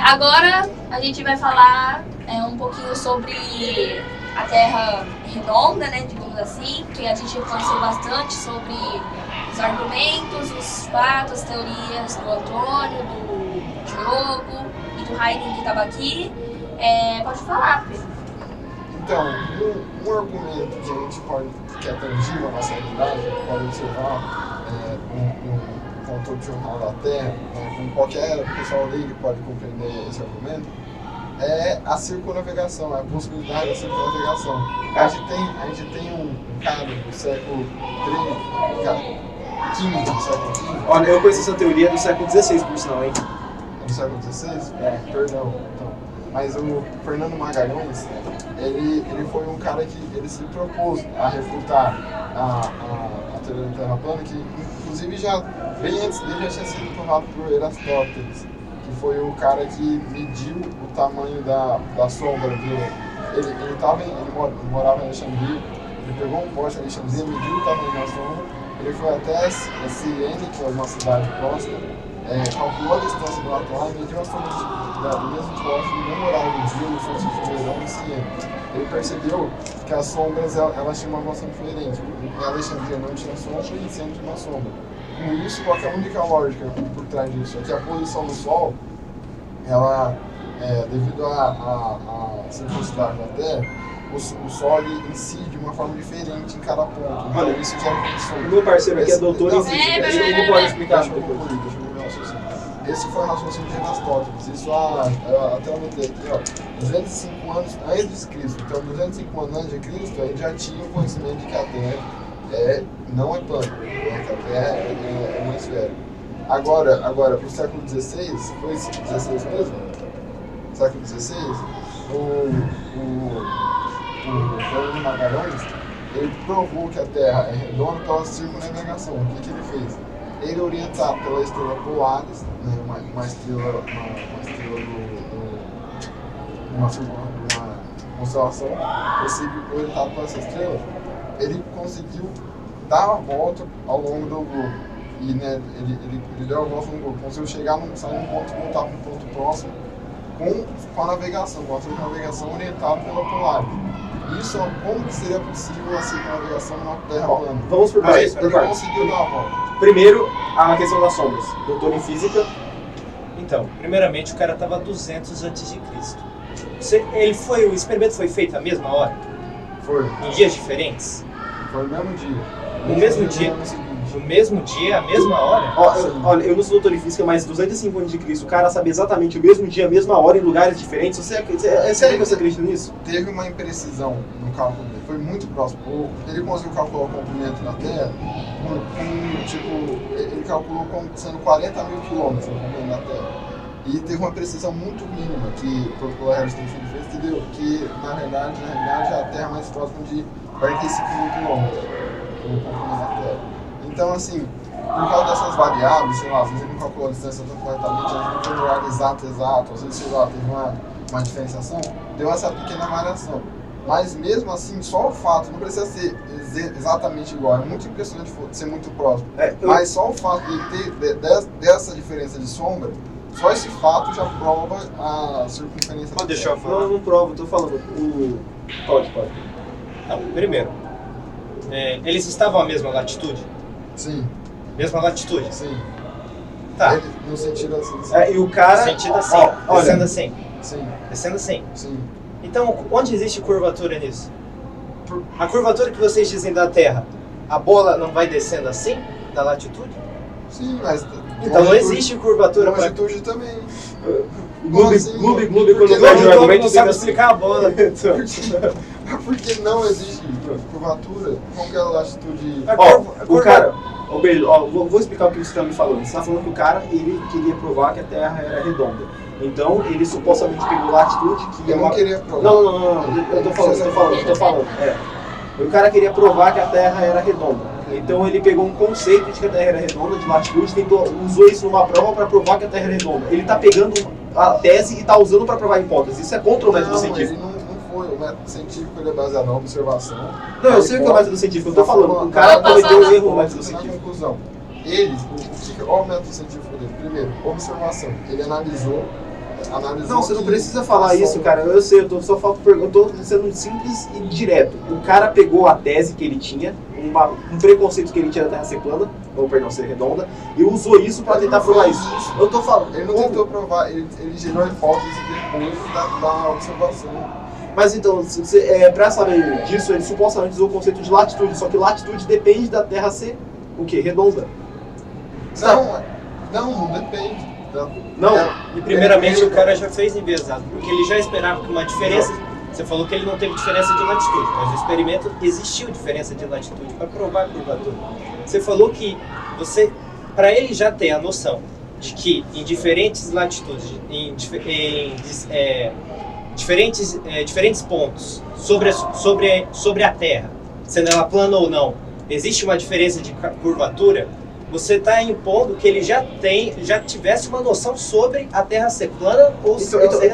Agora a gente vai falar um pouquinho sobre a Terra redonda, né, digamos assim, que a gente conheceu bastante sobre os argumentos, os fatos, as teorias do Antônio, do Diogo e do Raiden que estava aqui. Pode falar, Pedro. Então, um argumento que a gente pode, que é tangível na nossa realidade, pode observar no controle jornal da Terra, como qualquer pessoal leigo pode compreender esse argumento, é a circunnavegação, a possibilidade da circunnavegação. A gente tem um cara do século XV, do século XV. Olha, eu conheço essa teoria do século XVI, por sinal, hein? Do século XVI? Perdão. Então, mas o Fernando Magalhães, ele foi um cara que ele se propôs a refutar a teoria da Terra plana, que inclusive bem antes dele já tinha sido provado por Aristóteles, que foi o cara que mediu o tamanho da sombra. Ele morava em Alexandria, ele pegou um poste em Alexandria, mediu o tamanho da sombra, ele foi até Cirene, que é uma cidade próxima, calculou a distância do Atlas e mediu a sombra do mesmo poste no mesmo horário do dia, no solstício de verão em Cirene. Ele percebeu que as sombras elas tinham uma relação diferente. Em Alexandria não tinha sombra e em Centro tinha sombra. Com isso, qual é a única lógica por trás disso? É que a posição do Sol, ela, devido à circuncidade da Terra, o Sol incide de uma forma diferente em cada ponto. Então, olha, isso gera condições. O meu parceiro aqui é doutor em física, ele não pode explicar depois. Deixa eu ver o raciocínio. Esse foi o raciocínio de Aristóteles. Isso até eu notei aqui, 205 anos antes de Cristo. Então, 205 anos antes de Cristo, a gente já tinha o conhecimento de que a Terra não é plana, né? Que a Terra é uma esfera. Agora para o século XVI, foi XVI mesmo? Século XVI, o Fernando Magalhães, ele provou que a Terra é redonda pela circunnavegação. O que ele fez? Ele orientado pela estrela Polaris, né, uma estrela uma constelação, orientado por essa estrela, ele conseguiu dar a volta ao longo do globo. E, né, ele deu a volta no globo, conseguiu sair num ponto e voltar para um ponto próximo com a navegação, com a circunnavegação orientada pela Polaris. Isso, como que seria possível a circunnavegação numa Terra plana? Vamos por partes. Ele conseguiu dar a volta. Primeiro, a questão das sombras. Doutor em física. Então, primeiramente o cara estava 200 a.C. O experimento foi feito à mesma hora? Foi. Em dias diferentes? Foi no mesmo dia. No mesmo dia? No mesmo dia, à mesma hora? Olha, eu não sou doutor em física, mas 205 anos de Cristo, o cara sabia exatamente o mesmo dia, a mesma hora, em lugares diferentes. É sério que você acredita nisso? Teve uma imprecisão no cálculo dele, foi muito próximo. Ele conseguiu calcular o comprimento da Terra, ele calculou como sendo 40 mil quilômetros o comprimento da Terra. E teve uma precisão muito mínima que pela Harrison fez, que deu que, na realidade, a Terra é mais próxima de 45 mil quilômetros o comprimento da Terra. Então, assim, por causa dessas variáveis, sei lá, às vezes ele não calculou a distância tão corretamente, às vezes não foi no horário exato, às vezes, sei lá, teve uma diferenciação, deu essa pequena variação. Mas mesmo assim, só o fato, não precisa ser exatamente igual, é muito impressionante ser muito próximo, mas só o fato de ter dessa diferença de sombra, só esse fato já prova a circunferência da Terra. Deixa eu falar. Não prova, tô falando. Pode. Não, primeiro, eles estavam à mesma latitude? Sim. Mesma latitude? Sim. Tá. Ele, no sentido assim. Sim. E o cara... No sentido assim, descendo assim. Sim. Descendo assim. Sim. Então, onde existe curvatura nisso? A curvatura que vocês dizem da Terra, a bola não vai descendo assim, na latitude? Sim, mas... Então não existe curvatura para... Longitude também. Gloob, quando Não, perde o argumento, não sabe explicar a bola. Porque não existe curvatura, qual que é a latitude... O cara... Vou explicar o que você está me falando. Você está falando que o cara, ele queria provar que a Terra era redonda. Então, ele supostamente pegou latitude que... Eu não queria provar. Não. Eu tô falando. O cara queria provar que a Terra era redonda. Então ele pegou um conceito de que a Terra era redonda, de latitude, usou isso numa prova para provar que a Terra era redonda. Ele está pegando a tese e está usando para provar a hipótese. Isso é contra o método científico. Ele não foi. O método científico ele é baseado na observação. Não, eu sei o que é o método científico, eu tô falando. O cara cometeu um erro no método científico. Conclusão. Olha o método científico dele. Primeiro, observação. Ele analisou analisou. Não, você não que precisa falar a isso, sonda- cara. Eu sei, eu tô sendo simples e direto. O cara pegou a tese que ele tinha, um preconceito que ele tinha da Terra ser plana, ou perdão, ser redonda, e usou isso pra tentar provar isso. Eu tô falando. Ele não tentou provar, ele gerou a hipótese depois da observação. Mas então, pra saber disso, ele supostamente usou o conceito de latitude, só que latitude depende da Terra ser o quê? Redonda. Não depende. Não. E primeiramente o cara já fez enviesado, porque ele já esperava que uma diferença. Você falou que ele não teve diferença de latitude, mas no experimento existiu diferença de latitude para provar a curvatura. Você falou que para ele já ter a noção de que em diferentes latitudes, diferentes pontos sobre a Terra, sendo ela plana ou não, existe uma diferença de curvatura. Você está impondo que ele já tivesse uma noção sobre a Terra ser plana ou ser redonda.